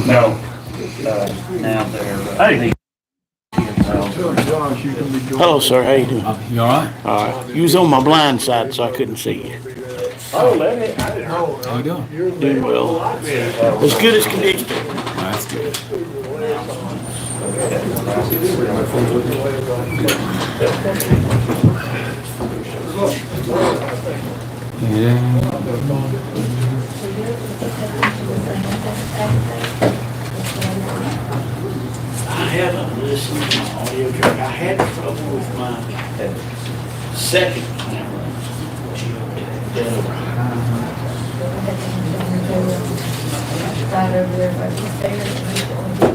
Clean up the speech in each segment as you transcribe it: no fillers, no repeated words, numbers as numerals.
No. Now they're, hey. Hello, sir. How you doing? You all right? All right. You was on my blind side, so I couldn't see you. Oh, let it. How you doing? Doing well. As good as can be. That's good. I haven't listened to my audio track. I had trouble with my second camera. Right over there by the stairs.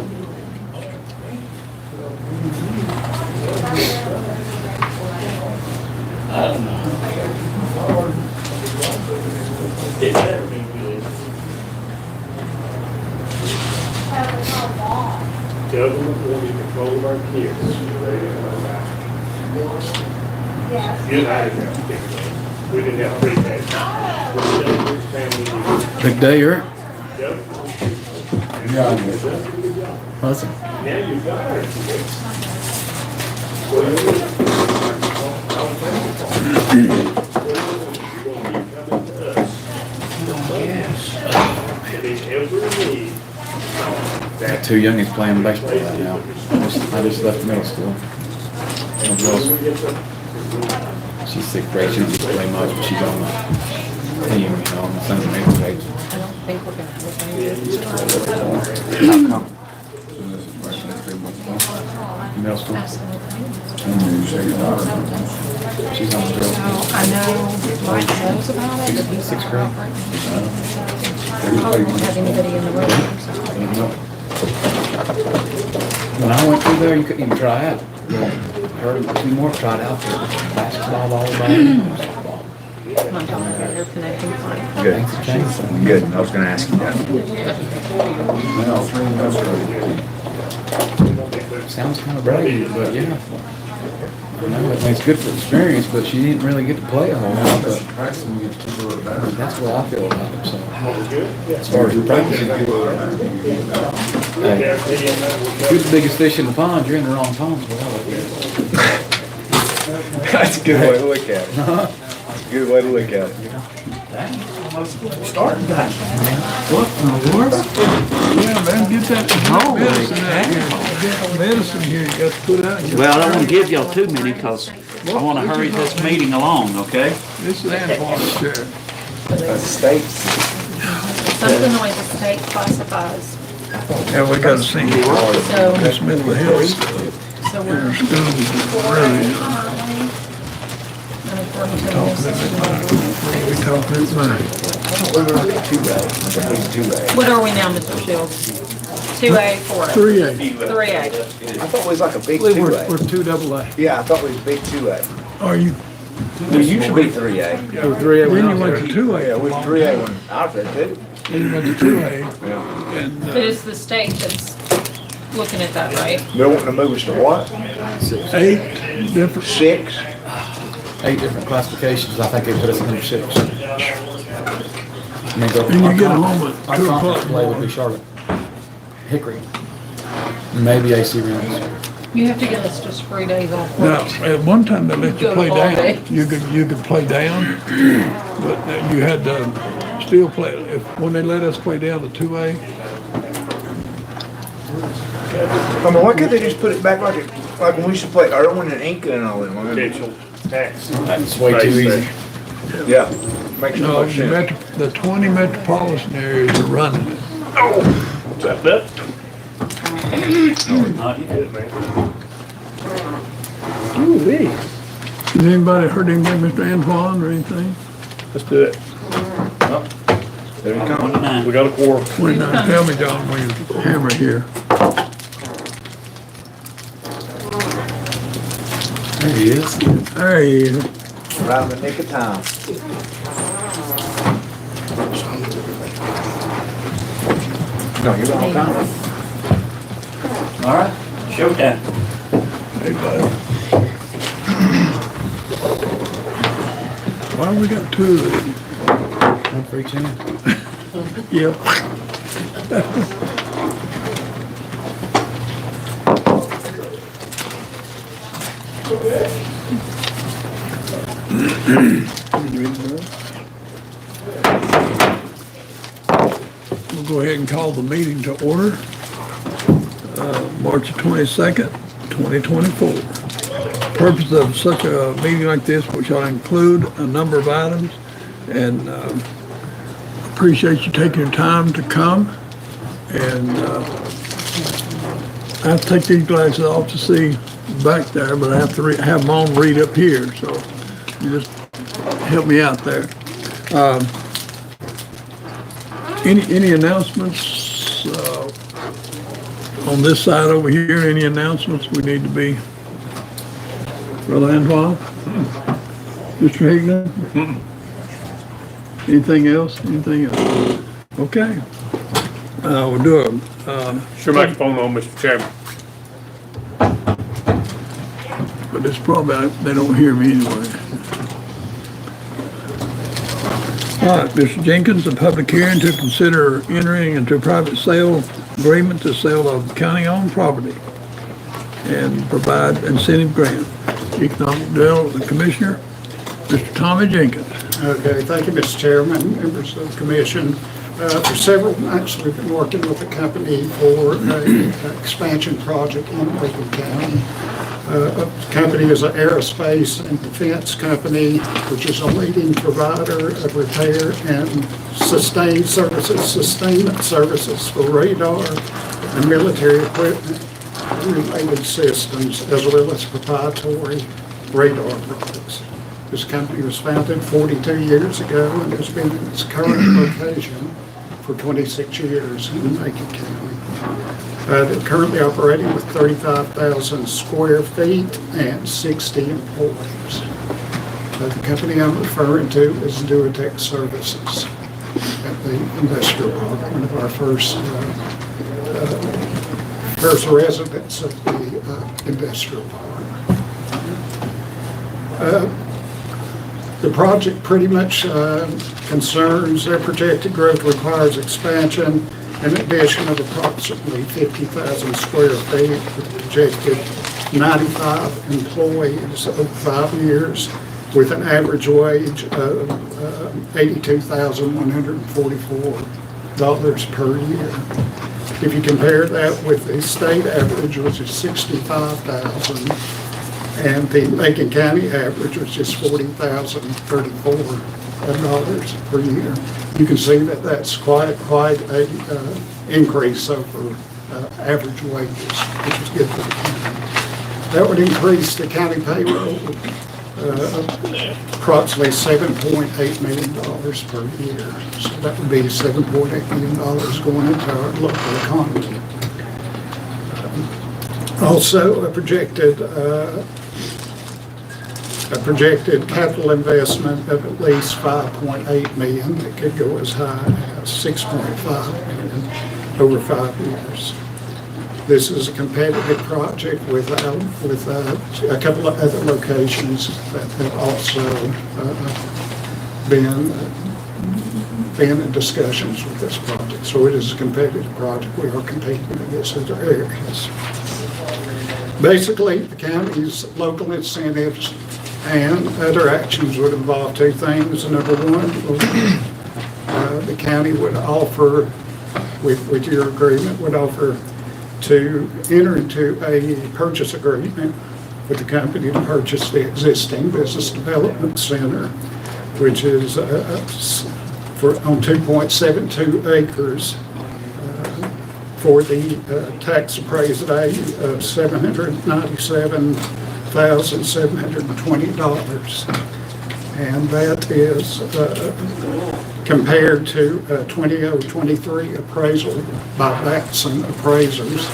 I don't know. It better be good. Government wanting control of our kids. You and I didn't have to think about it. We didn't have free cash. Big day here? Yep. Yeah. Awesome. Now you got it. Got two youngins playing baseball right now. I just left middle school. And girls, she's sixth grade. She doesn't play much, but she's on the team, you know, on the Sunday middle grade. I don't think we're gonna have How come? Middle school. She's on the girls' team. I know Mike knows about it, but he's Sixth grade. probably won't have anybody in the room. When I went through there, you couldn't even try out. Her and two more tried out for basketball, volleyball, and softball. My daughter, they're connecting fine. Good. Things have changed. Good. I was gonna ask you that. Sounds kind of brave, but yeah. I know it's good for experience, but she didn't really get to play a whole lot. But that's what I feel about it. So as far as practicing, hey, if you're the biggest fish in the pond, you're in the wrong pond. That's a good way to look at it. Good way to look at it. Starting back. What in the world? Yeah, man, get that medicine out here. Get medicine here, you got to put out. Well, I don't want to give y'all too many because I want to hurry this meeting along, okay? This is Antoine, Sheriff. That's states. Something the way the state classifies, Yeah, we got to see so, this mental health stuff. so we're. Schools is really, we talk this much. What are we now, Mr. Shields? 2A, 4A? 3A. 3A. I thought it was like a big We're 2A. 2AA. Yeah, I thought it was big 2A. Are you, We used to be 3A. then you went to 2A. Yeah, we was 3A when I was there too. Then you went to 2A. And, But it's the state that's looking at that, right? They're wanting to move us to what? 8 different, 6? 8 different classifications. I think they put us in number 6. And they go. and you get home at Our 2 conference o'clock. play would be Charlotte, Hickory, maybe AC Rounds. You have to give us just 3 days off Now, work. at one time they let you Go to play all down. day. You could play down, but you had to still play. When they let us play down to 2A, I mean, why can't they just put it back like when we used to play Irwin and Inca and all them? I mean, Potential tax. That's way too easy. yeah, makes no no, much sense. the 20 metropolitan areas are running it. What's that, Beth? Not good, man. Ooh-wee. Has anybody heard anything, Mr. Antoine, or anything? Let's do it. There you come. We got a quorum. 29, tell me, John, when you hammer here. There he is. There he is. Right in the nick of time. No, you're on time. All right, showtime. Hey, bud. Why we got 2 of these? One for each hand. Yep. We'll go ahead and call the meeting to order. March 22nd, 2024. Purpose of such a meeting like this, which shall include a number of items, and appreciate you taking your time to come. And I have to take these glasses off to see back there, but I have to have them on, read up here, so you just help me out there. Any announcements on this side over here? Any announcements we need to be? Brother Antoine? Mr. Higdon? Anything else? Anything else? Okay. We'll do Your microphone on, Mr. Chairman. but it's probably, they don't hear me anyway. All right, Mr. Jenkins, a public hearing to consider entering into a private sale agreement to sale of county-owned property and provide incentive grant. Economic Development Commissioner, Mr. Tommy Jenkins. Okay, thank you, Mr. Chairman, members of the commission. For several months, we've been working with the company for an expansion project in Macon County. The company is an aerospace and defense company, which is a leading provider of repair and sustainment services for radar and military equipment and related systems, as well as proprietary radar products. This company was founded 42 years ago and has been in its current location for 26 years in Macon County. They're currently operating with 35,000 square feet and 60 employees. The company I'm referring to is Duotech Services at the industrial park, one of our first residents of the industrial park. The project pretty much concerns their projected growth requires expansion and addition of approximately 50,000 square feet with projected 95 employees over 5 years with an average wage of $82,144 per year. If you compare that with the state average, which is $65,000, and the Macon County average, which is $40,034 per year. You can see that that's quite a increase over average wages, which is good for the county. That would increase the county payroll approximately $7.8 million per year. So that would be $7.8 million going into our local economy. Also, a projected capital investment of at least $5.8 million. It could go as high as $6.5 million over 5 years. This is a competitive project with a couple of other locations that have also been in discussions with this project. So it is a competitive project. We are competing against other areas. Basically, the county's local incentives and other actions would involve two things. Number one, the county would offer, with your agreement, would offer to enter into a purchase agreement with the company to purchase the existing business development center, which is on 2.72 acres for the tax appraised value of $797,720. And that is compared to a 2023 appraisal by Batson appraisers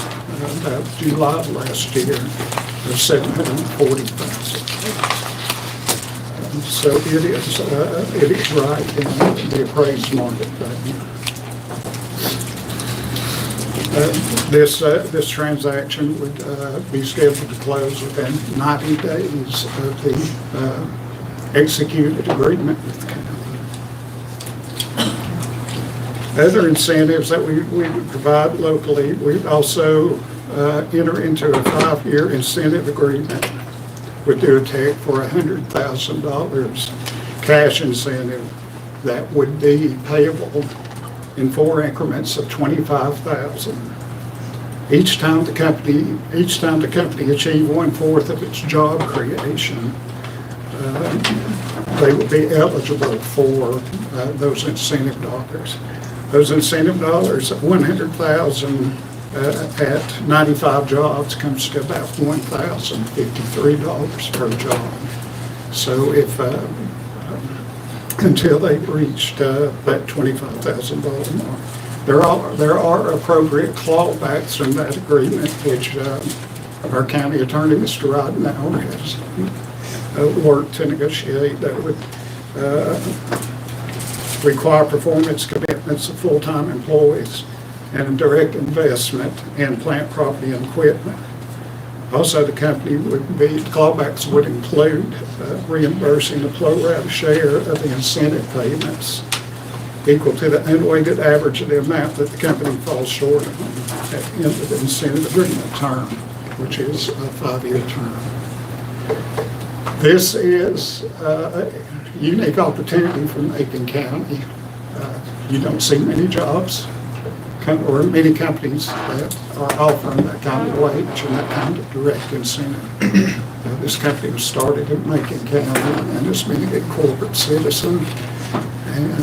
about July of last year of $740,000. So it is right in the appraised market right now. This transaction would be scheduled to close within 90 days of the executed agreement with the county. Other incentives that we would provide locally, we'd also enter into a 5-year incentive agreement with Duotech for $100,000 cash incentive that would be payable in 4 increments of $25,000. Each time the company achieve 1/4 of its job creation, they will be eligible for those incentive dollars. Those incentive dollars of $100,000 at 95 jobs comes to about $1,053 per job. So if until they've reached that $25,000 mark. There are appropriate clawbacks from that agreement, which our county attorney, Mr. Rodnow, has worked to negotiate. That would require performance commitments of full-time employees and direct investment in plant, property, and equipment. Also, the clawbacks would include reimbursing a pro rata share of the incentive payments equal to the unweighted average of the amount that the company falls short on at the end of the incentive agreement term, which is a 5-year term. This is a unique opportunity for Macon County. You don't see many jobs or many companies that are offering that kind of wage and that kind of direct incentive. This company was started in Macon County and has been a good corporate citizen. And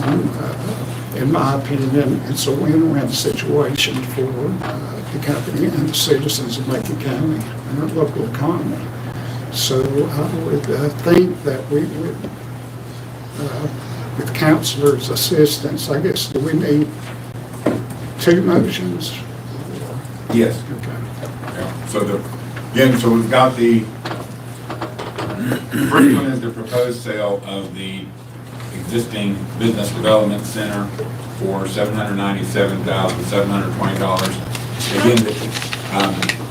in my opinion, it's a win-win situation for the company and the citizens of Macon County and our local economy. So I would think that we would, with councilors' assistance, I guess, do we need 2 motions? Yes. Okay. Yeah. So so we've got the first one is the proposed sale of the existing business development center for $797,720. Again,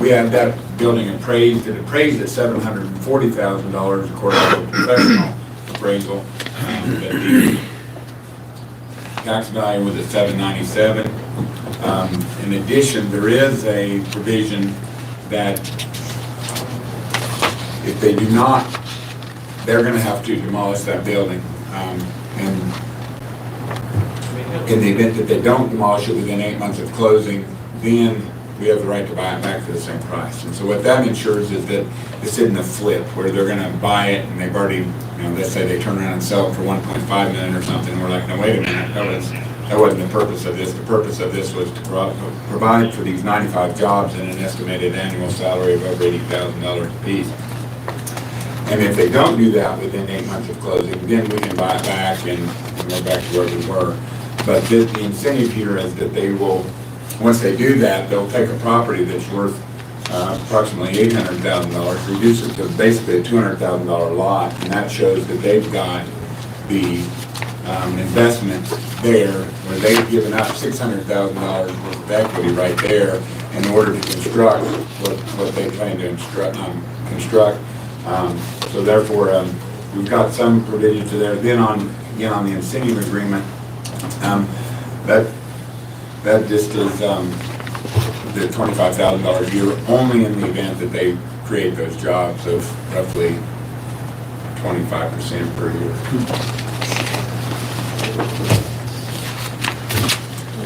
we had that building appraised. It appraised at $740,000 according to a professional appraisal. But the tax value was at $797,000. In addition, there is a provision that if they do not, they're going to have to demolish that building. And in the event that they don't demolish it within 8 months of closing, then we have the right to buy it back for the same price. And so what that ensures is that this isn't a flip where they're going to buy it and they've already, let's say they turn around and sell it for $1.5 million or something. And we're like, no, wait a minute, that wasn't the purpose of this. The purpose of this was to provide for these 95 jobs and an estimated annual salary of over $80,000 apiece. And if they don't do that within 8 months of closing, then we can buy it back and we're back to where we were. But the incentive here is that they will, once they do that, they'll take a property that's worth approximately $800,000, reduce it to basically a $200,000 lot, and that shows that they've got the investment there where they've given up $600,000 worth of equity right there in order to construct what they plan to construct. So therefore, we've got some provision to there. Then on the incentive agreement, that just is the $25,000 a year only in the event that they create those jobs of roughly 25% per year.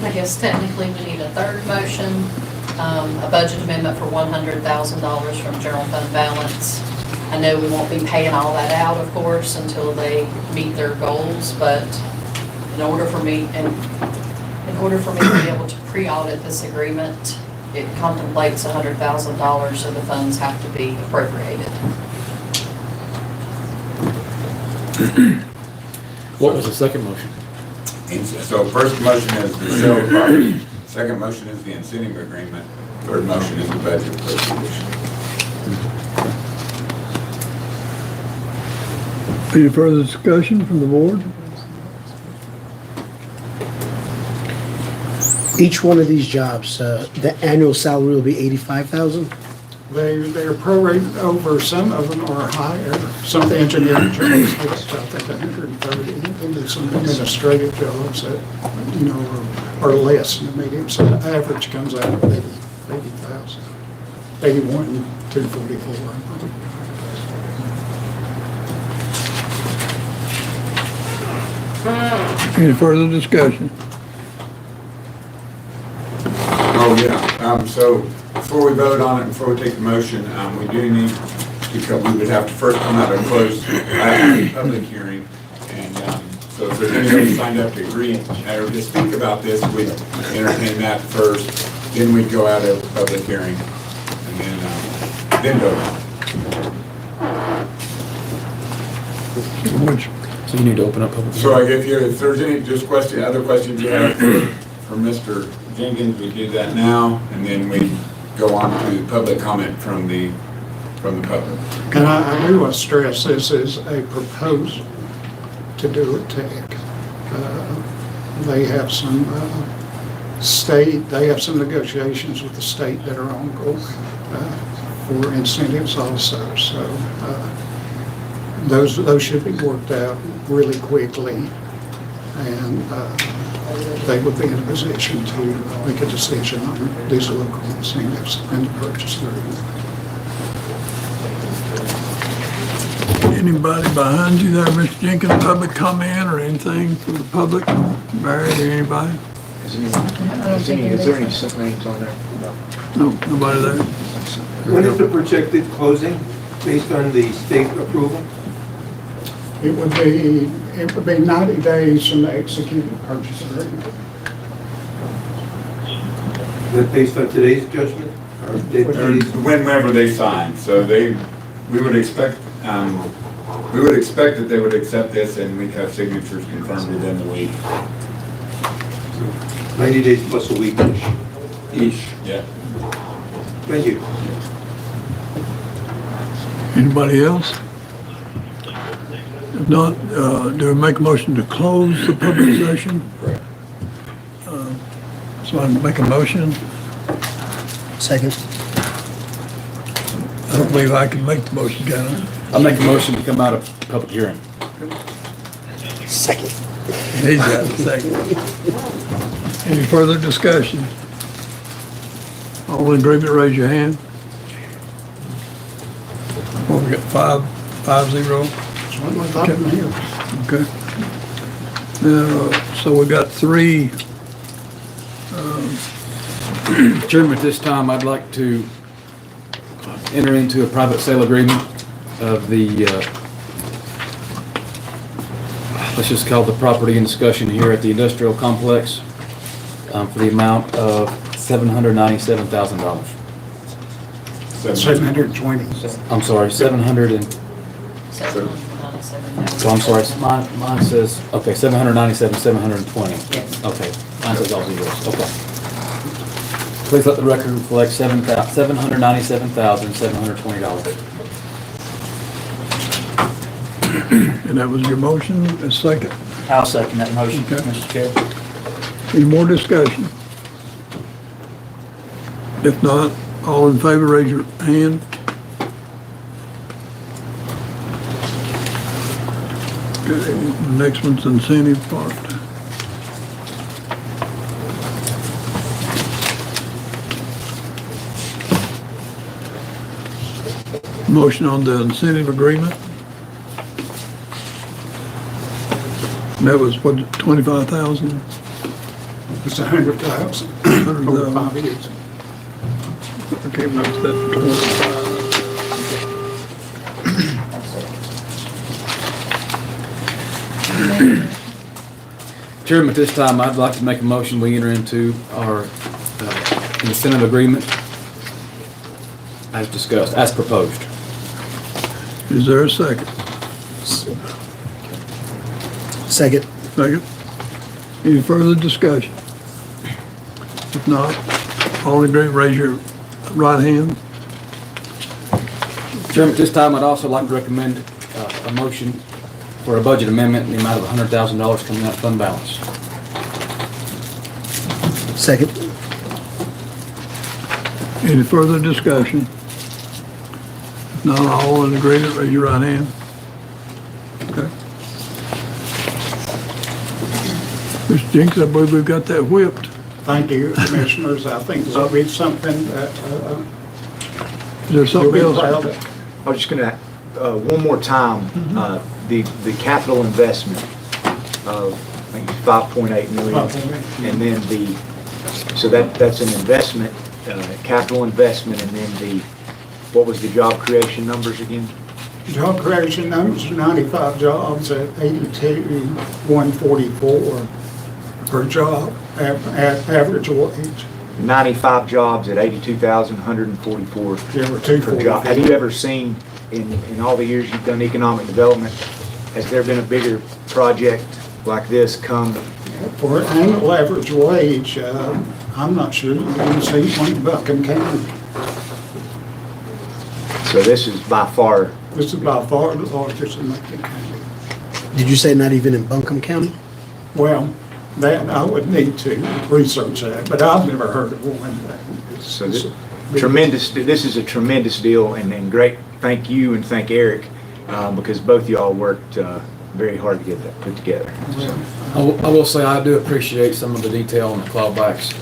I guess technically we need a third motion, a budget amendment for $100,000 from general fund balance. I know we won't be paying all that out, of course, until they meet their goals, but in order for me to be able to pre-audit this agreement, it contemplates $100,000, so the funds have to be appropriated. What was the second motion? So first motion is the sale of property. Second motion is the incentive agreement. Third motion is the budget appropriation. Any further discussion from the board? Each one of these jobs, the annual salary will be $85,000? They're prorated over, some of them are higher. Some of the engineering jobs, I think 130, and there's some administrative jobs that, are less than the medium. So the average comes out at 80,000, 81,244. Any further discussion? Oh, yeah, so before we vote on it, before we take the motion, we do need, because we would have to first come out of closed public hearing. And so if there's anybody signed up to agree or to speak about this, we'd entertain that first, then we'd go out of public hearing, and then vote on it. Which, So you need to open up public. So if there's any, just other questions you have for Mr. Jenkins, we do that now, and then we go on to public comment from the public. And I do want to stress, this is a proposal to do a TEC. They have some they have some negotiations with the state that are ongoing for incentives also. So those should be worked out really quickly, and they would be in a position to make a decision on these local incentives and the purchase agreement. anybody behind you there, Mr. Jenkins, public comment or anything from the public? Barry or anybody? Is there any names on there? No, nobody there? When is the projected closing based on the state approval? It would be 90 days from the executed purchase agreement. Is that based on today's judgment? Or Whenever they sign, so we would expect that they would accept this and we'd have signatures confirmed within the week. 90 days plus a week Each, yeah. Thank you. Anybody else? If not, do we make a motion to close the public session? Correct. So I make a motion. Second. I don't believe I can make the motion, can I? I'll make a motion to come out of public hearing. Second. He's got a second. Any further discussion? All in agreement, raise your hand. Well, we got 5-0. That's what we're talking here. Okay. So we got 3. Chairman, at this time, I'd like to enter into a private sale agreement of the, let's just call it the property in discussion here at the industrial complex for the amount of $797,000. 720. I'm sorry, 700 and, so I'm sorry, mine says, okay, 797, 720. Yes. Okay, mine says all zeros, okay. Please let the record reflect $797,720. And that was your motion, a second. I'll second that motion, Okay. Mr. Chair. Any more discussion? If not, all in favor, raise your hand. Okay, the next one's incentive part. Motion on the incentive agreement. And that was what, 25,000? It's 100,000 over 5 years. Okay, what's that, 25? Chairman, at this time, I'd like to make a motion, we enter into our incentive agreement as discussed, as proposed. Is there a second? Second. Second. Any further discussion? If not, all in agreement, raise your right hand. Chairman, at this time, I'd also like to recommend a motion for a budget amendment in the amount of $100,000 coming out of fund balance. Second. Any further discussion? If not, all in agreement, raise your right hand. Okay. Mr. Jenkins, I believe we've got that whipped. Thank you, Commissioners. I think that'll be something that Is there you'll something be else? proud of. I was just gonna, one more time, the capital investment. of, I think it's 5.8 million. And then so that's an investment, capital investment, and then what was the job creation numbers again? Job creation numbers, 95 jobs at 82,144 per job at average wage. 95 jobs at 82,144 There were per job. Have you ever seen, in all the years you've done economic development, has there been a bigger project like this come? For annual average wage, I'm not sure you can see one in Buckham County. So this is by far, This is by far the largest in Macon County. Did you say not even in Buncombe County? Well, that, I would need to research that, but I've never heard of one. so this is a tremendous deal, and great, thank you and thank Eric, because both y'all worked very hard to get that put together. So, I will say I do appreciate some of the detail on the clawbacks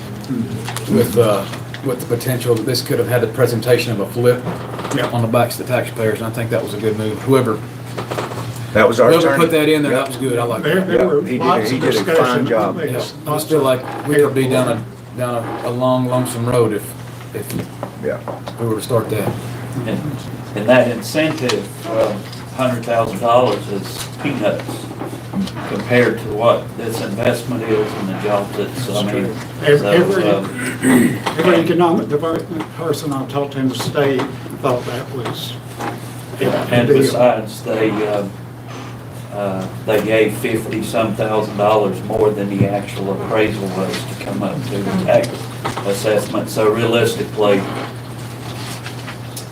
with the potential that this could have had the presentation of a flip on the backs of the taxpayers, and I think that was a good move. Whoever that was our put attorney. that in there, that was good. I like it. There were he lots did of a fine discussion. job. Yeah, I just feel like we could be down a long, lonesome road if Yeah. we were to start that. And that incentive, $100,000 is peanuts compared to what this investment is and the job that's, I mean. Every economic development person I talked to in the state thought that was. And besides, they gave $50-some thousand more than the actual appraisal was to come up to the tax assessment. So realistically,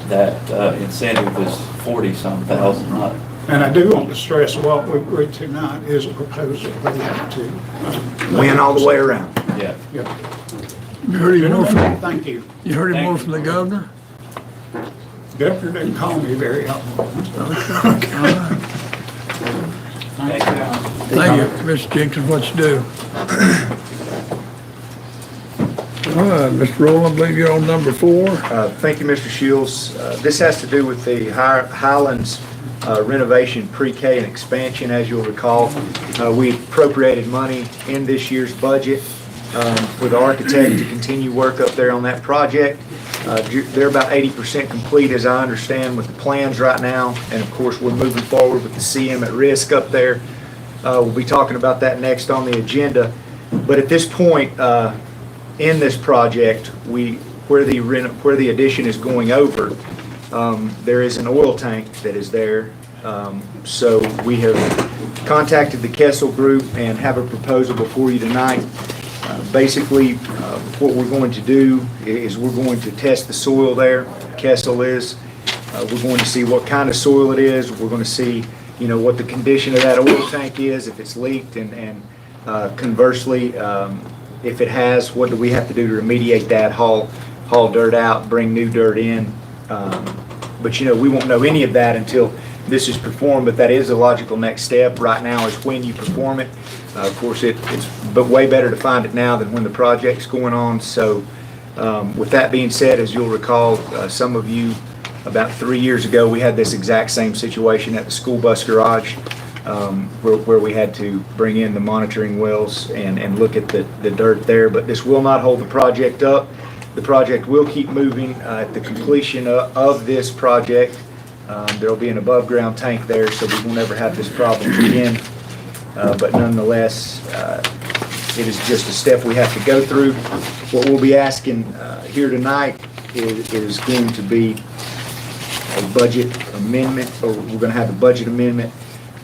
that incentive is $40-some thousand, not. And I do want to stress what we agreed tonight is a proposal. They have to. Win all the way around. Yeah. Yeah. You heard any more from, Thank you. you heard any more from the governor? Governor didn't call me very often. Thank you. Thank you, Mr. Jenkins, what you do. All right, Mr. Rowland, I believe you're on number 4. Thank you, Mr. Shields. This has to do with the Highlands renovation pre-K and expansion. As you'll recall, we appropriated money in this year's budget for the architect to continue work up there on that project. They're about 80% complete, as I understand, with the plans right now. And of course, we're moving forward with the CM at risk up there. We'll be talking about that next on the agenda. But at this point, in this project, where the addition is going over, there is an oil tank that is there. So we have contacted the Kessel Group and have a proposal before you tonight. Basically, what we're going to do is we're going to test the soil there. Kessel is. We're going to see what kind of soil it is. We're going to see, what the condition of that oil tank is, if it's leaked, and conversely, if it has, what do we have to do to remediate that, haul dirt out, bring new dirt in. But we won't know any of that until this is performed, but that is a logical next step. Right now is when you perform it. Of course, it's way better to find it now than when the project's going on. So with that being said, as you'll recall, some of you, about 3 years ago, we had this exact same situation at the school bus garage where we had to bring in the monitoring wells and look at the dirt there. But this will not hold the project up. The project will keep moving. At the completion of this project, there will be an above-ground tank there, so we will never have this problem again. But nonetheless, it is just a step we have to go through. What we'll be asking here tonight is going to be a budget amendment, or we're going to have a budget amendment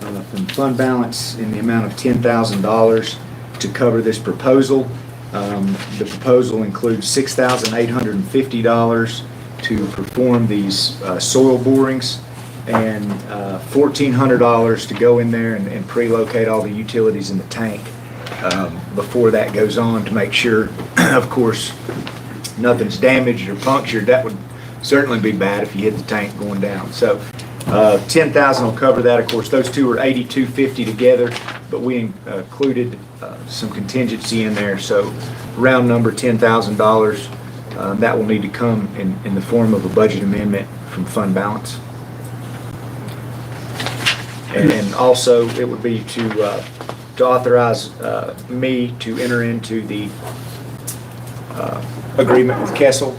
from fund balance in the amount of $10,000 to cover this proposal. The proposal includes $6,850 to perform these soil borings and $1,400 to go in there and pre-locate all the utilities in the tank before that goes on, to make sure, of course, nothing's damaged or punctured. That would certainly be bad if you hit the tank going down. So $10,000 will cover that. Of course, those two are $8,250 together, but we included some contingency in there. So round number $10,000. That will need to come in the form of a budget amendment from fund balance. And also, it would be to to authorize me to enter into the agreement with Kessel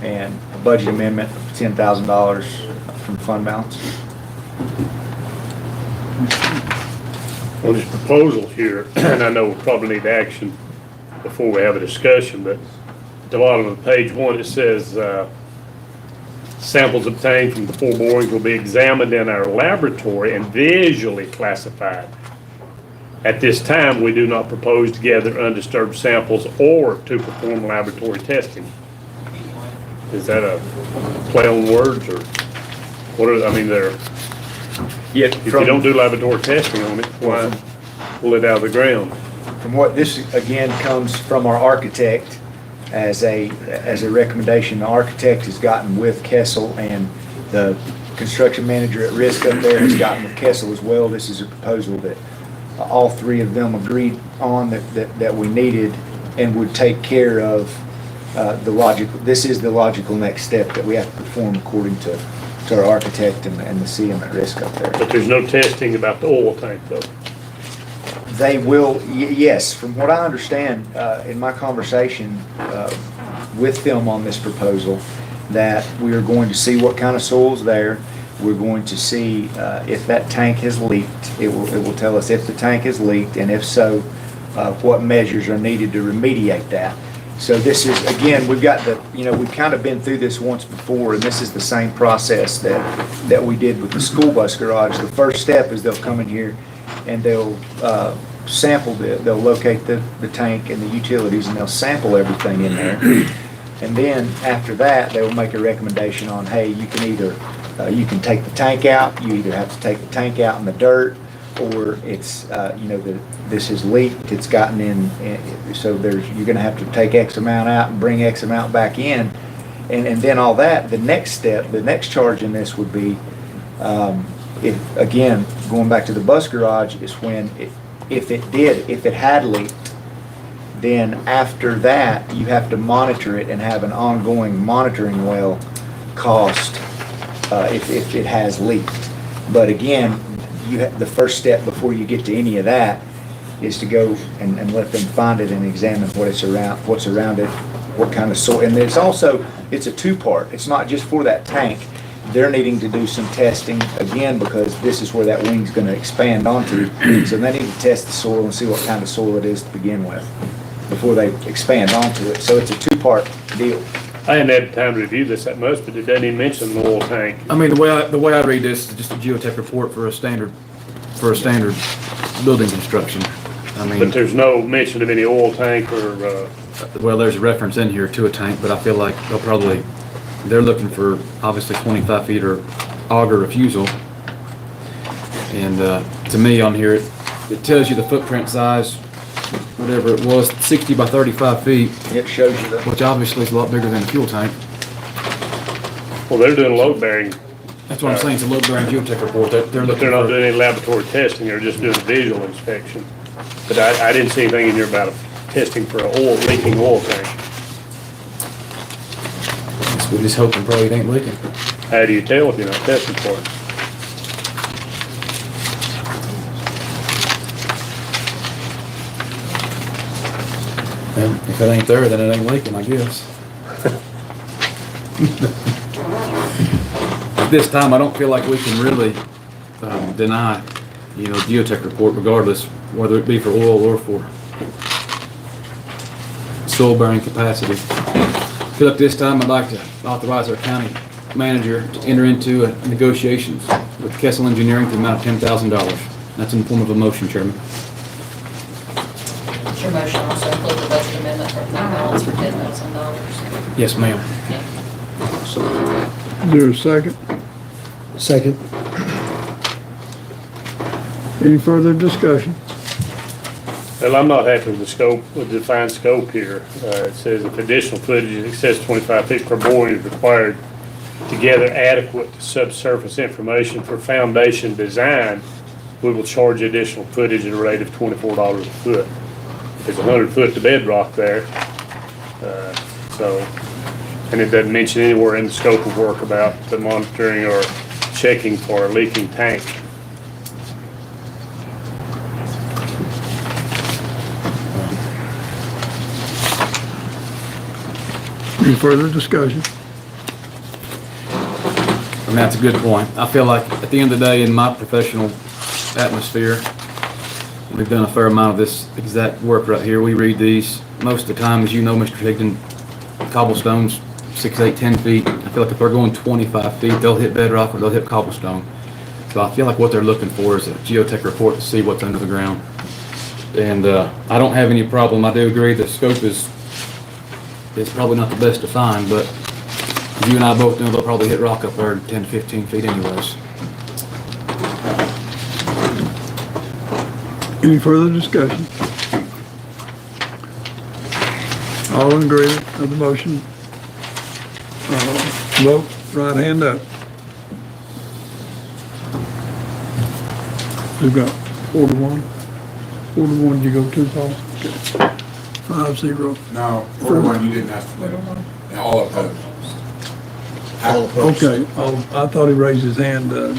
and a budget amendment of $10,000 from fund balance. On this proposal here, and I know we probably need action before we have a discussion, but at the bottom of page 1, it says, samples obtained from the 4 borings will be examined in our laboratory and visually classified. At this time, we do not propose to gather undisturbed samples or to perform laboratory testing. Is that a play on words, or what are, I mean, if you don't do laboratory testing on it, why pull it out of the ground? From what this, again, comes from our architect as a recommendation. The architect has gotten with Kessel, and the construction manager at risk up there has gotten with Kessel as well. This is a proposal that all 3 of them agreed on that we needed and would take care of the logical. This is the logical next step that we have to perform according to our architect and the CM at risk up there. But there's no testing about the oil tank, though. They will, yes, from what I understand, in my conversation with them on this proposal, that we are going to see what kind of soil's there. We're going to see if that tank has leaked. It will tell us if the tank has leaked, and if so, what measures are needed to remediate that. So this is, again, we've got we've kind of been through this once before, and this is the same process that we did with the school bus garage. The first step is they'll come in here and they'll sample they'll locate the tank and the utilities, and they'll sample everything in there. And then after that, they will make a recommendation on, hey, you can either, you can take the tank out, you either have to take the tank out in the dirt, or it's, this has leaked, it's gotten in, so you're gonna have to take X amount out and bring X amount back in. And then all that, the next step, the next charge in this would be, if, again, going back to the bus garage, is when, if it had leaked, then after that, you have to monitor it and have an ongoing monitoring well cost if it has leaked. But again, the first step before you get to any of that is to go and let them find it and examine what's around it, what kind of soil. And it's a 2-part. It's not just for that tank. They're needing to do some testing again, because this is where that wing's going to expand onto. So they need to test the soil and see what kind of soil it is to begin with before they expand onto it. So it's a 2-part deal. I hadn't had time to review this that much, but it doesn't even mention the oil tank. I mean, the way I read this is just a geotech report for a standard building construction. I mean, But there's no mention of any oil tank or, well, there's a reference in here to a tank, but I feel like they're looking for obviously 25 feet or auger refusal. And to me on here, it tells you the footprint size, whatever it was, 60 by 35 feet. It shows you Which obviously is a lot bigger than a fuel tank. well, they're doing load bearing, That's what I'm saying, it's a load-bearing geotech report. but they're not doing any laboratory testing, they're just doing a visual inspection. But I didn't see anything in here about testing for a leaking oil tank. We're just hoping probably it ain't leaking. How do you tell if you're not testing for it? And if it ain't there, then it ain't leaking, I guess. At this time, I don't feel like we can really deny, geotech report regardless, whether it be for oil or for soil bearing capacity. I feel like this time I'd like to authorize our county manager to enter into negotiations with Kessel Engineering to the amount of $10,000. That's in the form of a motion, Chairman. Your motion also include the budget amendment for fund balance for $10,000. Yes, ma'am. Is there a second? Second. Any further discussion? Well, I'm not happy with the scope, with the defined scope here. It says if additional footage in excess of 25 feet per boring is required to gather adequate subsurface information for foundation design, we will charge additional footage at a rate of $24 a foot. There's 100 foot to bedrock there. And it doesn't mention anywhere in the scope of work about the monitoring or checking for a leaking tank. Any further discussion? I mean, that's a good point. I feel like at the end of the day, in my professional atmosphere, we've done a fair amount of this exact work right here. We read these most of the time, as you know, Mr. Higdon, cobblestones, 6, 8, 10 feet. I feel like if they're going 25 feet, they'll hit bedrock or they'll hit cobblestone. So I feel like what they're looking for is a geotech report to see what's under the ground. And I don't have any problem. I do agree the scope is probably not the best to find, but you and I both know they'll probably hit rock up there 10 to 15 feet anyways. Any further discussion? All in agreement of the motion? Vote, right hand up. We've got 4 to 1. 4 to 1, you go 2, Paul? 5-0. No, 4-1, you didn't have to vote. All opposed. Okay, I thought he raised his hand to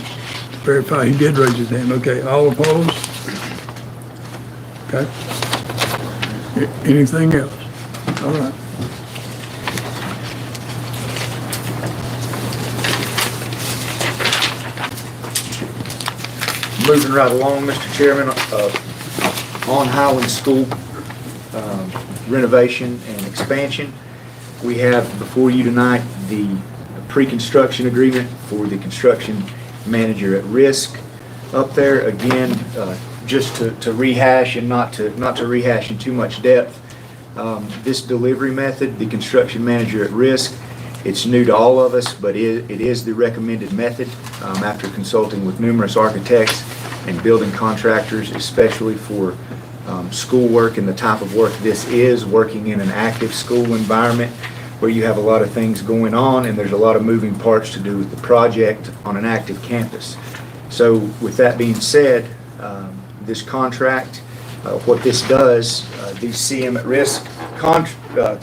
verify. He did raise his hand. Okay, all opposed? Okay. Anything else? All right. Moving right along, Mr. Chairman, on Highland School renovation and expansion, we have before you tonight the pre-construction agreement for the construction manager at risk up there. Again, just to rehash and not to rehash in too much depth, this delivery method, the construction manager at risk, it's new to all of us, but it is the recommended method after consulting with numerous architects and building contractors, especially for school work and the type of work this is, working in an active school environment where you have a lot of things going on and there's a lot of moving parts to do with the project on an active campus. So with that being said, this contract, what this does, these CM at risk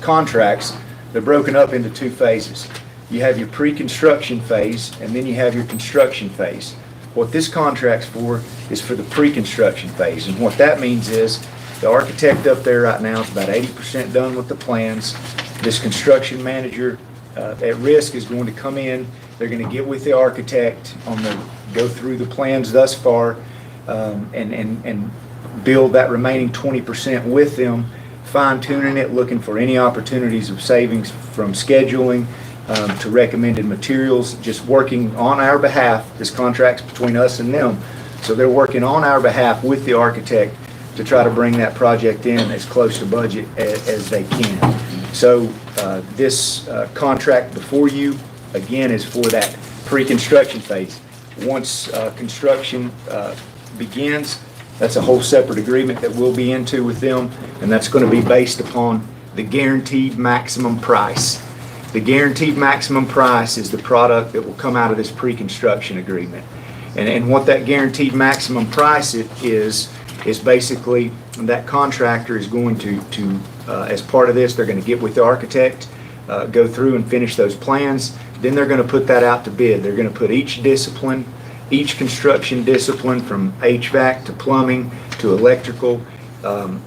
contracts, they're broken up into 2 phases. You have your pre-construction phase and then you have your construction phase. What this contract's for is for the pre-construction phase, and what that means is the architect up there right now is about 80% done with the plans. This construction manager at risk is going to come in, they're going to get with the architect go through the plans thus far and build that remaining 20% with them, fine-tuning it, looking for any opportunities of savings from scheduling to recommended materials, just working on our behalf. This contract's between us and them, so they're working on our behalf with the architect to try to bring that project in as close to budget as they can. So this contract before you, again, is for that pre-construction phase. Once construction begins, that's a whole separate agreement that we'll be into with them, and that's going to be based upon the guaranteed maximum price. The guaranteed maximum price is the product that will come out of this pre-construction agreement. And what that guaranteed maximum price is basically that contractor is going to as part of this, they're going to get with the architect, go through and finish those plans. Then they're going to put that out to bid. They're going to put each discipline, each construction discipline from HVAC to plumbing to electrical,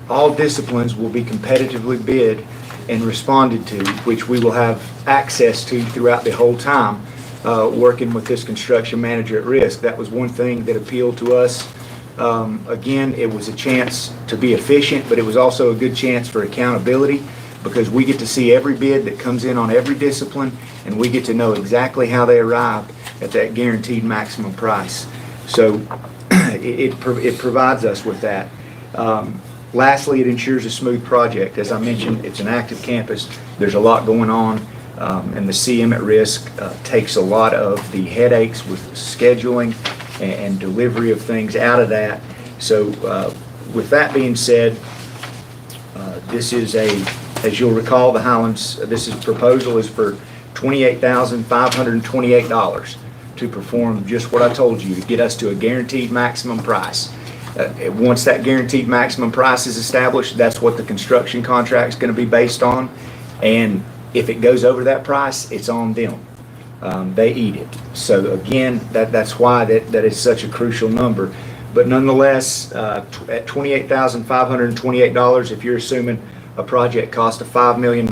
all disciplines will be competitively bid and responded to, which we will have access to throughout the whole time working with this construction manager at risk. That was one thing that appealed to us. Again, it was a chance to be efficient, but it was also a good chance for accountability because we get to see every bid that comes in on every discipline and we get to know exactly how they arrived at that guaranteed maximum price. So it provides us with that. Lastly, it ensures a smooth project. As I mentioned, it's an active campus. There's a lot going on, and the CM at risk takes a lot of the headaches with scheduling and delivery of things out of that. So with that being said, this is as you'll recall, the Highlands, proposal is for $28,528 to perform just what I told you, to get us to a guaranteed maximum price. Once that guaranteed maximum price is established, that's what the construction contract is going to be based on. And if it goes over that price, it's on them. They eat it. So again, that's why that is such a crucial number. But nonetheless, at $28,528, if you're assuming a project cost of $5 million,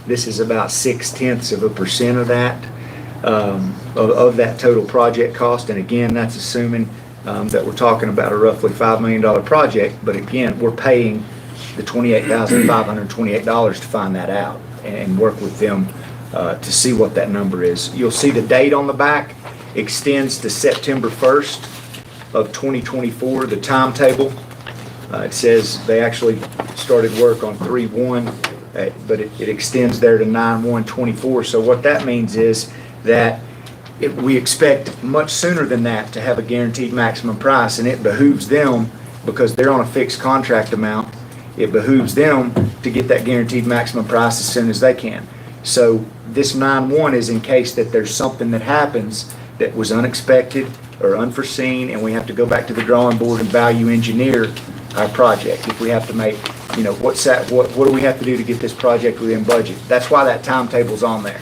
This is about 0.6% of that, of that total project cost. And again, that's assuming that we're talking about a roughly $5 million project. But again, we're paying the $28,528 to find that out and work with them to see what that number is. You'll see the date on the back extends to September 1st of 2024, the timetable. It says they actually started work on 3/1, but it extends there to 9/1/24. So what that means is that we expect much sooner than that to have a guaranteed maximum price, and it behooves them, because they're on a fixed contract amount, it behooves them to get that guaranteed maximum price as soon as they can. So this 9/1 is in case that there's something that happens that was unexpected or unforeseen, and we have to go back to the drawing board and value engineer our project. If we have to make, what do we have to do to get this project within budget? That's why that timetable's on there.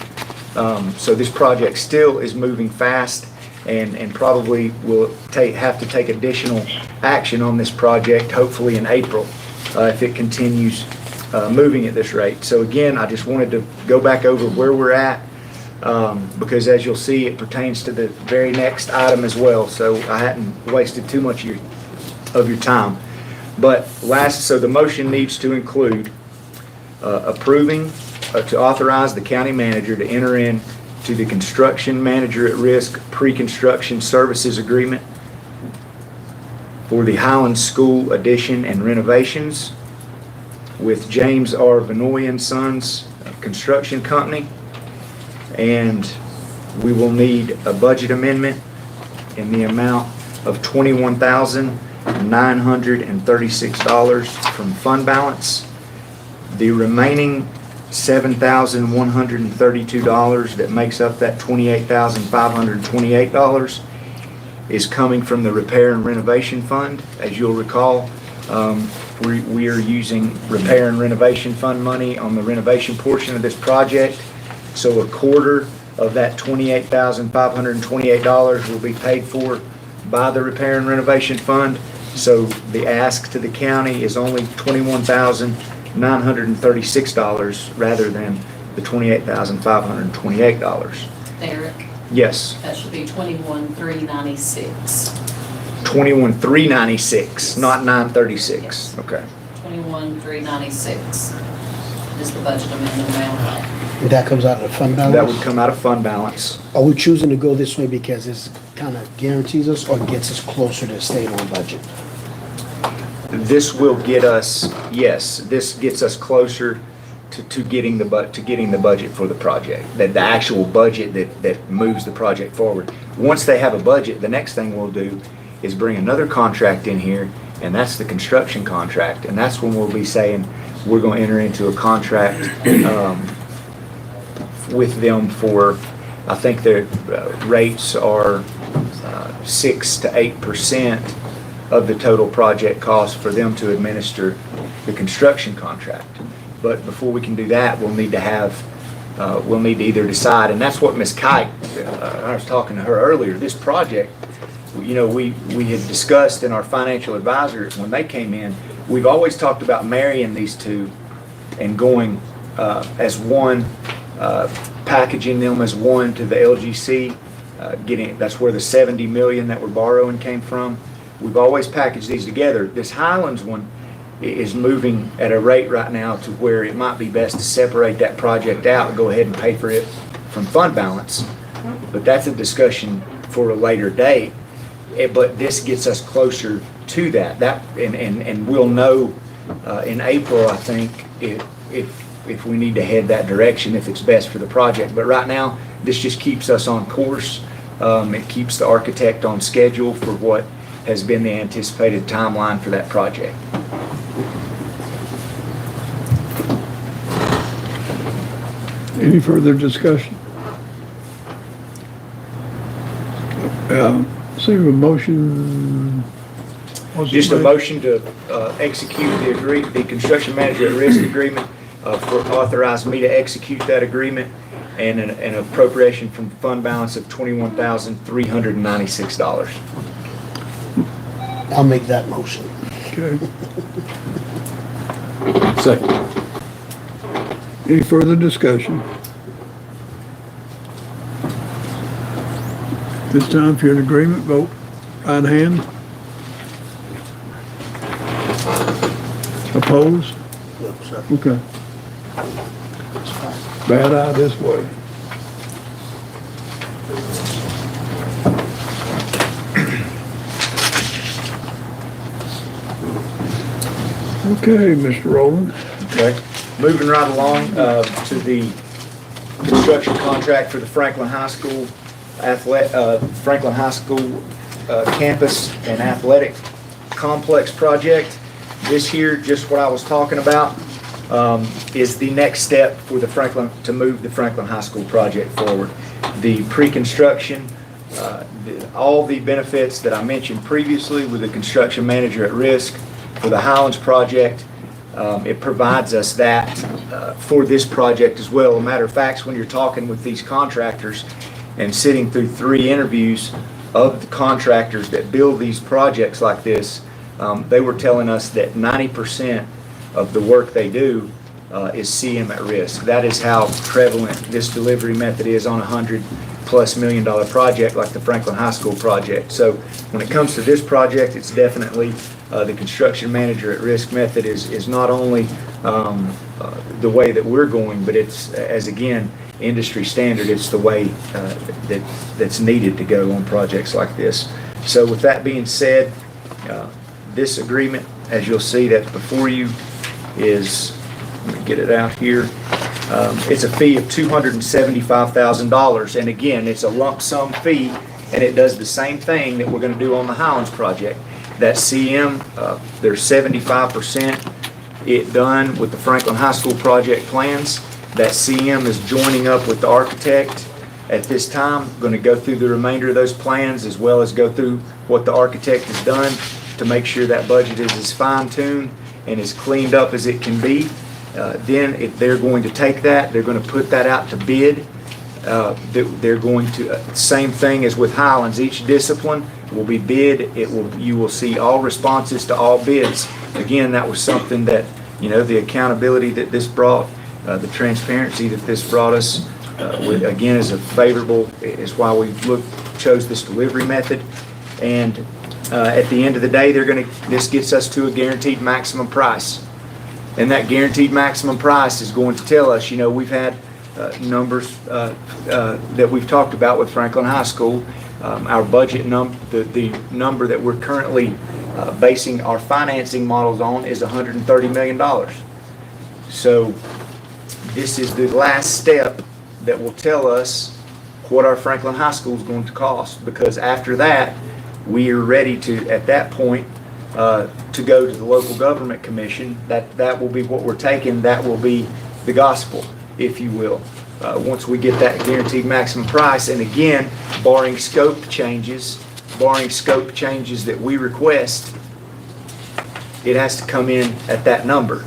So this project still is moving fast, and probably will have to take additional action on this project, hopefully in April, if it continues moving at this rate. So again, I just wanted to go back over where we're at, because as you'll see, it pertains to the very next item as well. So I hadn't wasted too much of your time. But so the motion needs to include approving to authorize the county manager to enter into the construction manager at risk pre-construction services agreement for the Highlands School addition and renovations with James R. Vinoy and Sons Construction Company. And we will need a budget amendment in the amount of $21,936 from fund balance. The remaining $7,132 that makes up that $28,528 is coming from the repair and renovation fund. As you'll recall, we are using repair and renovation fund money on the renovation portion of this project. So a quarter of that $28,528 will be paid for by the repair and renovation fund. So the ask to the county is only $21,936 rather than the $28,528. Derek, Yes, that should be 21,396. 21,396, not 936. Okay. 21,396 is the budget amendment amount. And that comes out of the fund balance? That would come out of fund balance. Are we choosing to go this way because this kind of guarantees us or gets us closer to staying on budget? This will get us, yes, this gets us closer to getting the budget for the project, the actual budget that moves the project forward. Once they have a budget, the next thing we'll do is bring another contract in here, and that's the construction contract, and that's when we'll be saying we're going to enter into a contract with them for, I think their rates are 6 to 8% of the total project cost for them to administer the construction contract. But before we can do that, we'll need to either decide, and that's what Ms. Kite, I was talking to her earlier, this project, we had discussed in our financial advisor when they came in, we've always talked about marrying these two and going as one, packaging them as one to the LGC, that's where the 70 million that we're borrowing came from. We've always packaged these together. This Highlands one is moving at a rate right now to where it might be best to separate that project out and go ahead and pay for it from fund balance. But that's a discussion for a later date. But this gets us closer to that. And we'll know in April, I think, if we need to head that direction, if it's best for the project. But right now, this just keeps us on course. It keeps the architect on schedule for what has been the anticipated timeline for that project. Any further discussion? See a motion. Just a motion to execute the construction manager at risk agreement, for authorize me to execute that agreement, and an appropriation from fund balance of $21,396. I'll make that motion. Okay. Second. Any further discussion? This time, if you're in agreement, vote right hand. Opposed? Okay. Bad eye this way. Okay, Mr. Rowland. Okay, moving right along to the construction contract for the Franklin High School campus and athletic complex project. This here, just what I was talking about, is the next step for to move the Franklin High School project forward. The pre-construction, all the benefits that I mentioned previously with the construction manager at risk for the Highlands project, it provides us that for this project as well. A matter of fact, when you're talking with these contractors and sitting through 3 interviews of the contractors that build these projects like this, they were telling us that 90% of the work they do is CM at risk. That is how prevalent this delivery method is on $100+ million project like the Franklin High School project. So when it comes to this project, it's definitely the construction manager at risk method is not only the way that we're going, but it's, as again, industry standard. It's the way that's needed to go on projects like this. So with that being said, this agreement, as you'll see that's before you, is, let me get it out here, it's a fee of $275,000. And again, it's a lump sum fee, and it does the same thing that we're going to do on the Highlands project. That CM, there's 75% it done with the Franklin High School project plans. That CM is joining up with the architect at this time, going to go through the remainder of those plans as well as go through what the architect has done to make sure that budget is as fine-tuned and as cleaned up as it can be. Then if they're going to take that, they're going to put that out to bid. They're going to, same thing as with Highlands, each discipline will be bid. You will see all responses to all bids. Again, that was something that, the accountability that this brought, the transparency that this brought us, again, is a favorable, is why we chose this delivery method. And at the end of the day, this gets us to a guaranteed maximum price. And that guaranteed maximum price is going to tell us, we've had numbers that we've talked about with Franklin High School. Our budget the number that we're currently basing our financing models on is $130 million. So this is the last step that will tell us what our Franklin High School is going to cost, because after that, we are ready to, at that point, to go to the local government commission. That will be what we're taking. That will be the gospel, if you will. Once we get that guaranteed maximum price, and again, barring scope changes that we request, it has to come in at that number.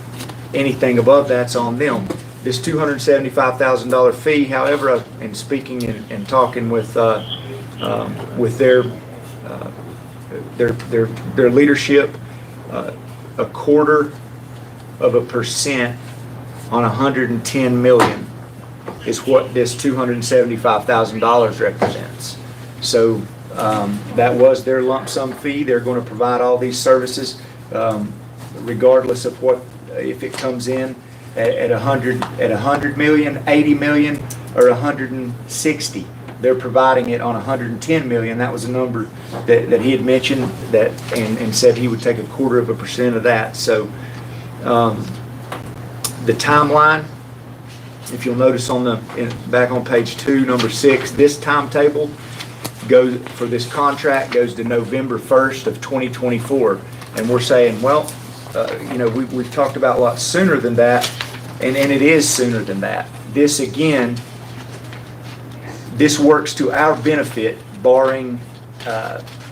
Anything above that's on them. This $275,000 fee, however, in speaking and talking with their leadership, 0.25% on 110 million is what this $275,000 represents. So that was their lump sum fee. They're going to provide all these services regardless of what, if it comes in at 100 million, 80 million, or 160. They're providing it on 110 million. That was a number that he had mentioned and said he would take 0.25% of that. So the timeline, if you'll notice back on page 2, number 6, this timetable goes for this contract goes to November 1st of 2024, and we're saying, well, we've talked about a lot sooner than that, and it is sooner than that. This again, this works to our benefit, barring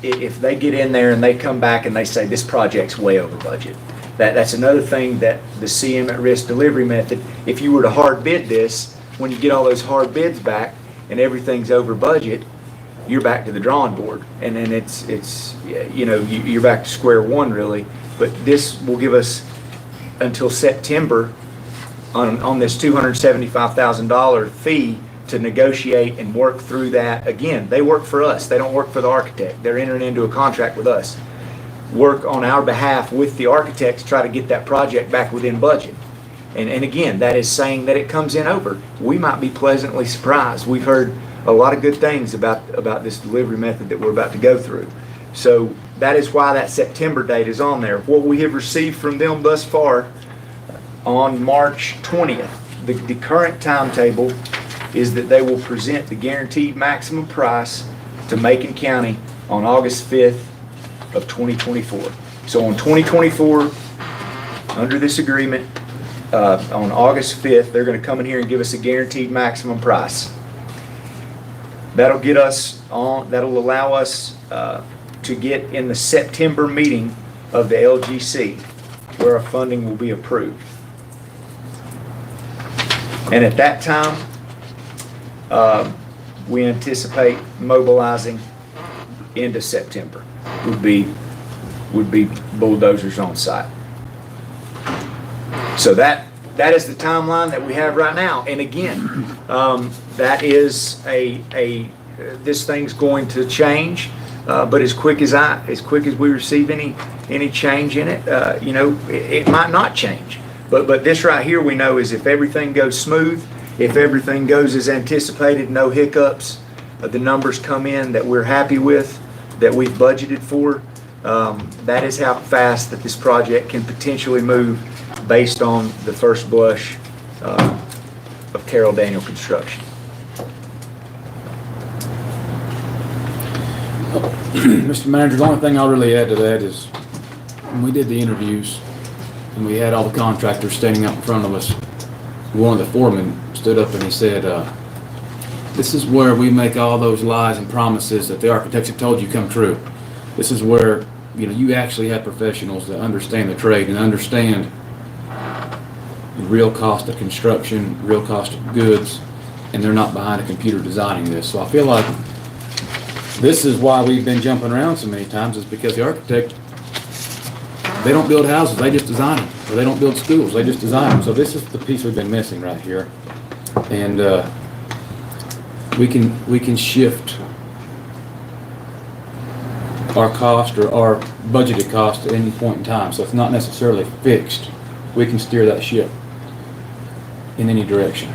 if they get in there and they come back and they say this project's way over budget. That's another thing that the CM at risk delivery method, if you were to hard bid this, when you get all those hard bids back and everything's over budget, you're back to the drawing board. And then you're back to square one really. But this will give us until September on this $275,000 fee to negotiate and work through that. Again, they work for us. They don't work for the architect. They're entering into a contract with us. Work on our behalf with the architect to try to get that project back within budget. And again, that is saying that it comes in over. We might be pleasantly surprised. We've heard a lot of good things about this delivery method that we're about to go through. So that is why that September date is on there. What we have received from them thus far on March 20th, the current timetable is that they will present the guaranteed maximum price to Macon County on August 5th of 2024. So on 2024, under this agreement, on August 5th, they're going to come in here and give us a guaranteed maximum price. That'll get us on, that'll allow us to get in the September meeting of the LGC where our funding will be approved. And at that time, we anticipate mobilizing into September. Would be bulldozers on site. So that is the timeline that we have right now. And again, that is this thing's going to change. But as quick as we receive any change in it, it might not change. But this right here we know is if everything goes smooth, if everything goes as anticipated, no hiccups, the numbers come in that we're happy with, that we've budgeted for, that is how fast that this project can potentially move based on the first blush of Carroll Daniel Construction. Mr. Manager, the only thing I'll really add to that is when we did the interviews and we had all the contractors standing up in front of us, one of the foremen stood up and he said, this is where we make all those lies and promises that the architects have told you come true. This is where you actually have professionals that understand the trade and understand the real cost of construction, real cost of goods, and they're not behind a computer designing this. So I feel like this is why we've been jumping around so many times, is because the architect, they don't build houses, they just design them. Or they don't build schools, they just design them. So this is the piece we've been missing right here. And we can shift our cost or our budgeted cost at any point in time. So it's not necessarily fixed. We can steer that ship in any direction.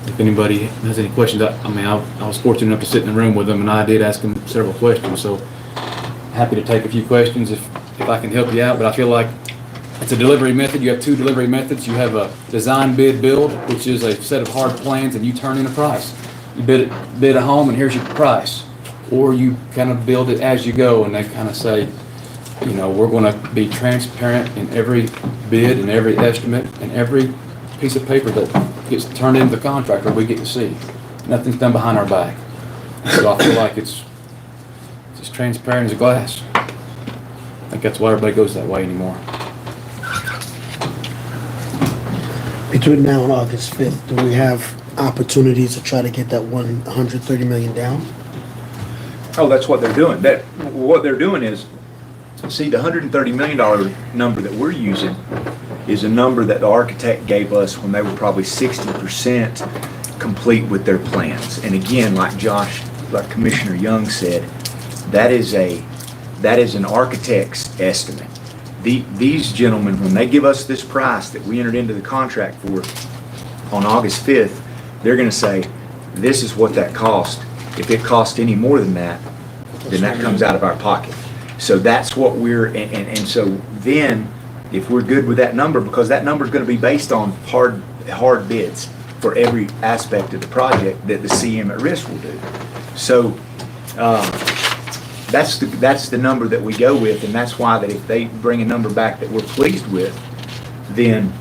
If anybody has any questions, I was fortunate enough to sit in the room with them and I did ask them several questions. So happy to take a few questions if I can help you out. But I feel like it's a delivery method. You have two delivery methods. You have a design, bid, build, which is a set of hard plans and you turn in a price. You bid a home and here's your price. Or you kind of build it as you go and they kind of say, we're going to be transparent in every bid and every estimate and every piece of paper that gets turned into the contractor we get to see. Nothing's done behind our back. So I feel like it's as transparent as a glass. I think that's why everybody goes that way anymore. Between now and August 5th, do we have opportunities to try to get that $130 million down? Oh, that's what they're doing. What they're doing is, see, the $130 million number that we're using is a number that the architect gave us when they were probably 60% complete with their plans. And again, like Commissioner Young said, that is an architect's estimate. These gentlemen, when they give us this price that we entered into the contract for on August 5th, they're going to say, this is what that cost. If it costs any more than that, then that comes out of our pocket. So that's what and so then if we're good with that number, because that number is going to be based on hard bids for every aspect of the project that the CM at risk will do. So that's the number that we go with, and that's why that if they bring a number back that we're pleased with, then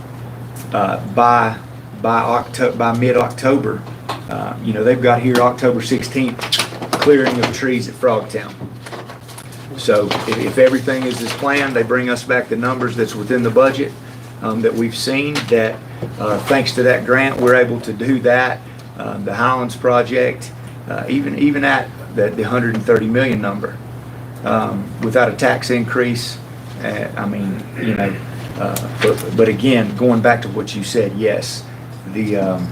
by mid-October, they've got here October 16th clearing of trees at Frogtown. So if everything is as planned, they bring us back the numbers that's within the budget that we've seen, that thanks to that grant, we're able to do that. The Highlands project, even at the $130 million number, without a tax increase, But again, going back to what you said, yes, if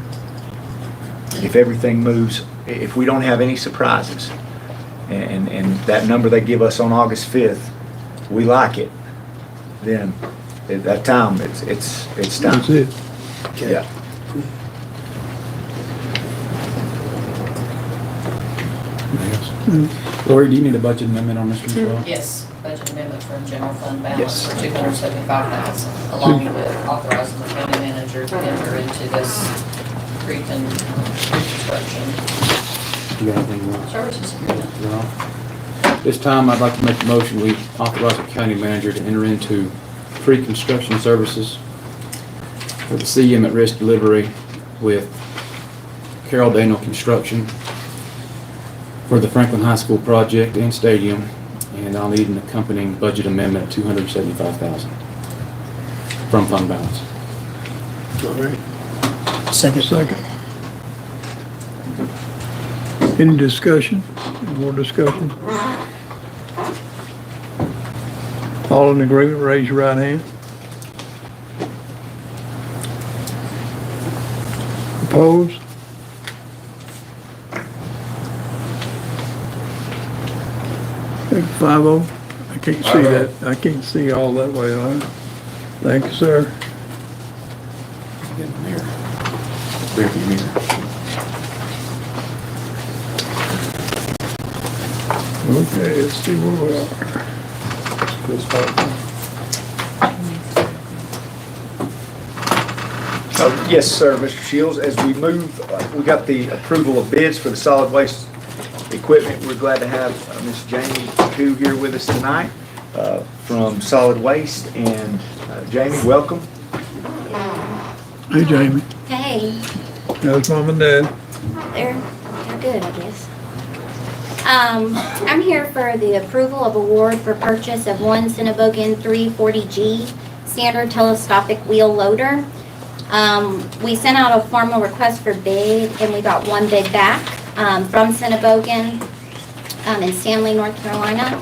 everything moves, if we don't have any surprises, and that number they give us on August 5th, we like it, then at that time, it's time. That's it. Yeah. Lori, do you need a budget amendment on this one as well? Yes, budget amendment from general fund Yes. balance for $275,000, along with authorizing the county manager to enter into this pre-construction You got anything you want? services agreement. No. This time, I'd like to make a motion, we authorize the county manager to enter into pre-construction services for the CM at risk delivery with Carroll Daniel Construction for the Franklin High School project and stadium, and I'll need an accompanying budget amendment of $275,000 from fund balance. All right. Second. Second. Any discussion? Any more discussion? All in agreement, raise your right hand. Opposed? Take 5-0. I can't see that. I can't see all that way. All right. Thank you, sir. Get in the mirror. Clear the mirror. Okay, let's see where we are. Yes, sir, Mr. Shields. As we move, we got the approval of bids for the solid waste equipment. We're glad to have Ms. Jamie Koo here with us tonight from Solid Waste. And Jamie, welcome. Hey, Jamie. Hey, How's mom and dad? they're good, I guess. I'm here for the approval of award for purchase of one Cinnabogan 340G standard telescopic wheel loader. We sent out a formal request for bid and we got one bid back from Cinnabogan in Stanley, North Carolina.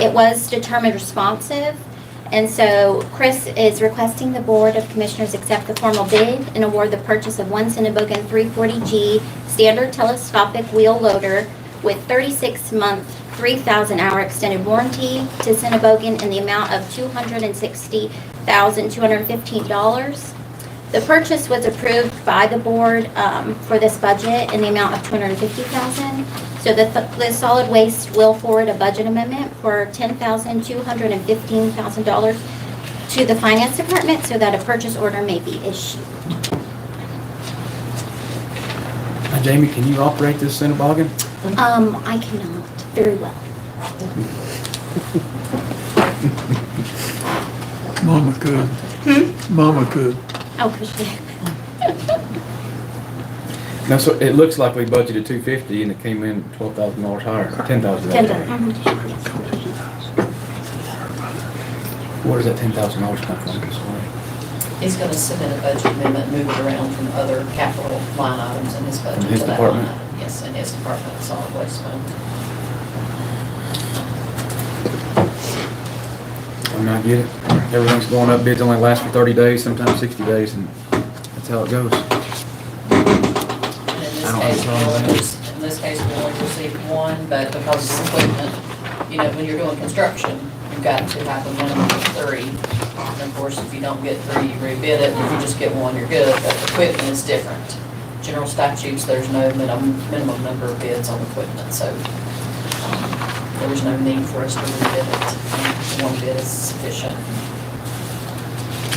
It was determined responsive. And so Chris is requesting the Board of Commissioners accept the formal bid and award the purchase of one Cinnabogan 340G standard telescopic wheel loader with 36-month, 3,000-hour extended warranty to Cinnabogan in the amount of $260,215. The purchase was approved by the board for this budget in the amount of $250,000. So the solid waste will forward a budget amendment for $10,215,000 to the finance department so that a purchase order may be issued. Now, Jamie, can you operate this Cinnabogan? I cannot very well. Mama could. Mama could. Oh, appreciate it. Now, so it looks like we budgeted $250 and it came in $12,000 higher, $10,000. Where does that $10,000 come from? He's gonna submit a budget amendment, move it around from other capital line items in his budget. In his to that department? line item. Yes, in his department, of solid waste fund. I mean, I get it. Everything's going up, bids only last for 30 days, sometimes 60 days, and that's how it goes. And I don't have a problem with in this case, we only received one, but because it's equipment, you know, when you're doing construction, you've got to have a minimum of 3. And of course, if you don't get 3, you rebid it, and if you just get 1, you're good, but equipment is different. General statutes, there's no minimum number of bids on equipment, so there was no need for us to rebid it. 1 bid is sufficient.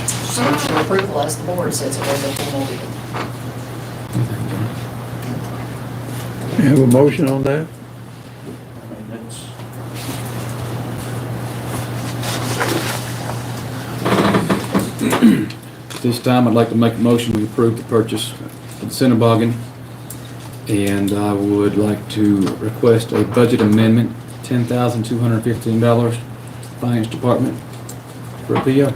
Just need your approval as the board says it was a formal bid. You have a motion on that? I mean, that's, This time, I'd like to make a motion to approve the purchase of the Cinnabogan, and I would like to request a budget amendment, $10,215, Finance Department for a PO.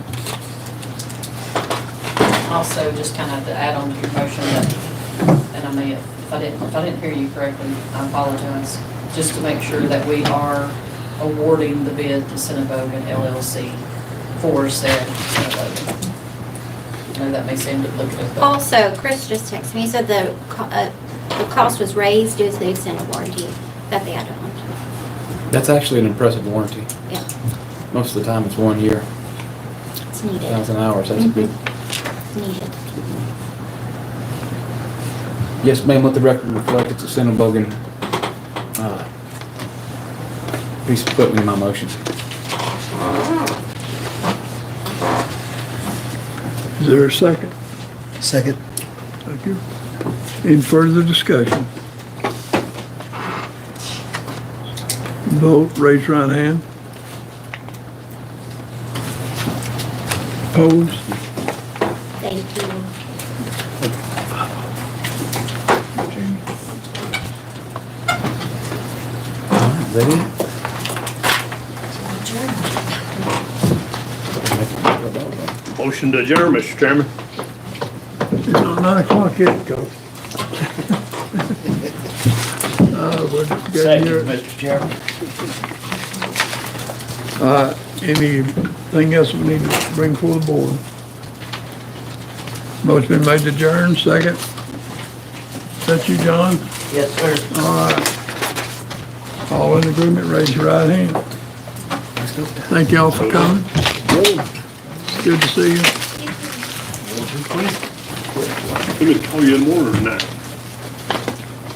Also, just kind of to add on to your motion, that, and I may, if I didn't hear you correctly, I apologize, just to make sure that we are awarding the bid to Cinnabogan LLC for said Cinnabogan. I know that may seem duplicative, but Also, Chris just texted me, he said the cost was raised due to the extended warranty that they had on. That's actually an impressive warranty. Yeah, Most of the time it's 1 year, it's needed. 1,000 hours, that's good. It's needed. Yes, ma'am, let the record reflect it's a Cinnabogan, piece of equipment in my motion. Is there a second? Second. Thank you. Any further discussion? Vote, raise your right hand. Opposed? Thank you. Is that it? Motion to adjourn, Mr. Chairman. It's not 9 o'clock yet, Coach. We're just getting Second, here. Mr. Chairman. Anything else we need to bring before the board? Motion been made to adjourn, second. Is that you, John? Yes, sir. All right. All in agreement, raise your right hand. Thank y'all for coming. Good to see you. Let me call you in the morning tonight.